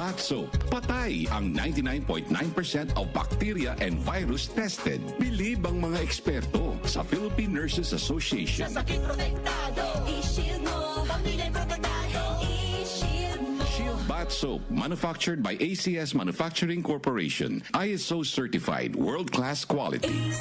bath soap. Patay ang 99.9% of bacteria and virus tested. Bilib ang mga eksperto sa Philippine Nurses Association. Sa sakit protektado, i-shield mo. Pamilya protektado, i-shield mo. Shield Bath Soap, manufactured by ACS Manufacturing Corporation. ISO certified, world-class quality.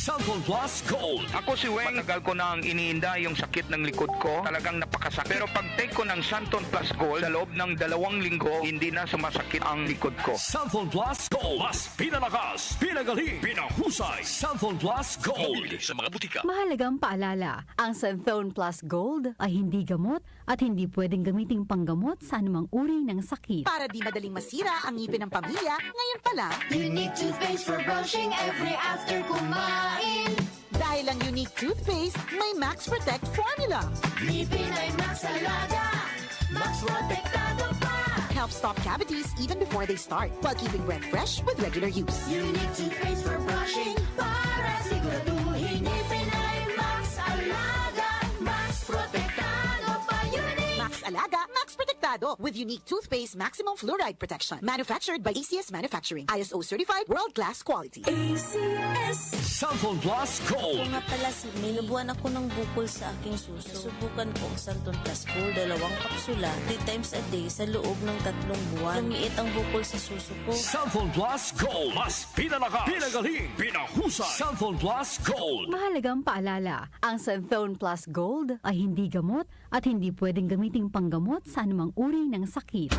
Cellphone Plus Gold. Ako si Weng, matagal ko na ang iniinda yung sakit ng likod ko. Talagang napakasakit. Pero pag take ko ng Santon Plus Gold, sa loob ng 2 linggo, hindi na sumasakit ang likod ko. Cellphone Plus Gold. Mas pinalakas, pinagaling, pinahusay. Cellphone Plus Gold. Sa mga butika. Mahalagang paalala, ang Santhone Plus Gold ay hindi gamot at hindi pwedeng gamiting panggamot sa anumang uri ng sakit. Para di madaling masira ang ngipin ng pamilya, ngayon pa lang, Unique toothpaste for brushing every after kumain. dahil ang unique toothpaste, may Max Protect formula. Ngipin ay Max Alaga, Max Protektado pa. Helps stop cavities even before they start, while keeping breath fresh with regular use. Unique toothpaste for brushing para siguraduhin ngipin ay Max Alaga, Max Protektado pa. Unique. Max Alaga, Max Protectado with unique toothpaste maximum fluoride protection. Manufactured by ACS Manufacturing. ISO certified world-class quality. ACS. Cellphone Plus Gold. Kung nga pala, may nabuhan ako ng bukol sa aking suso. Subukan ko ang Santon Plus Gold, 2 kapsula, 3 times a day sa loob ng 3 buwan. Lumiit ang bukol sa suso ko. Cellphone Plus Gold. Mas pinalakas, pinagaling, pinahusay. Cellphone Plus Gold. Mahalagang paalala, ang Santhone Plus Gold ay hindi gamot at hindi pwedeng gamiting panggamot sa anumang uri ng sakit.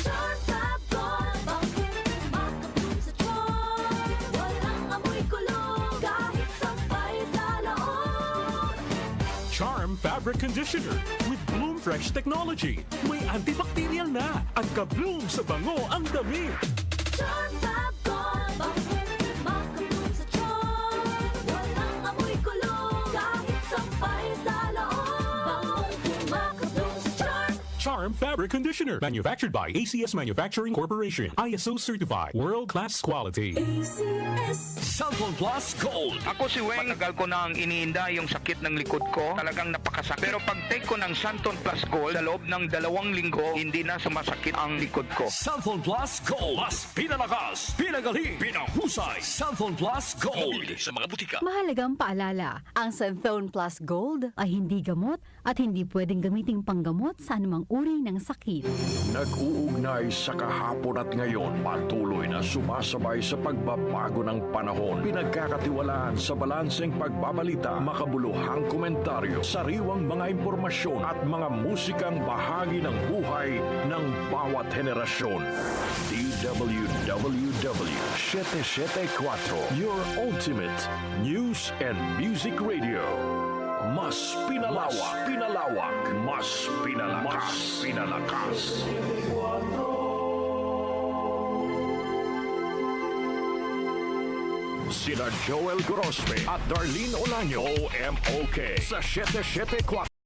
Charm Fab Gold, bakit makabloom sa tiyan? Walang amoy kulong, kahit sampay sa loob. Charm Fabric Conditioner with Bloom Fresh Technology. May antibacterial na at ka-bloom sa bango ang damit. Charm Fab Gold, bakit makabloom sa tiyan? Walang amoy kulong, kahit sampay sa loob. Makabloom sa tiyan. Charm Fabric Conditioner. Manufactured by ACS Manufacturing Corporation. ISO certified. World-class quality. ACS. Cellphone Plus Gold. Ako si Weng, matagal ko na ang iniinda yung sakit ng likod ko. Talagang napakasakit. Pero pag take ko ng Santon Plus Gold, sa loob ng 2 linggo, hindi na sumasakit ang likod ko. Cellphone Plus Gold. Mas pinalakas, pinagaling, pinahusay. Cellphone Plus Gold. Sa mga butika. Mahalagang paalala, ang Santhone Plus Gold ay hindi gamot at hindi pwedeng gamiting panggamot sa anumang uri ng sakit. Nag-uugnay sa kahapon at ngayon, patuloy na sumasabay sa pagbabago ng panahon. Pinagkakatiwalaan sa balanseng pagbabalita, makabuluhang komentaryo, sariwang mga impormasyon at mga musikang bahagi ng buhay ng bawat henerasyon. DWWW 774, your ultimate news and music radio. Mas pinalawak, mas pinalakas. Sina Joel Grospe at Darlene Olaño, OMOK sa 774.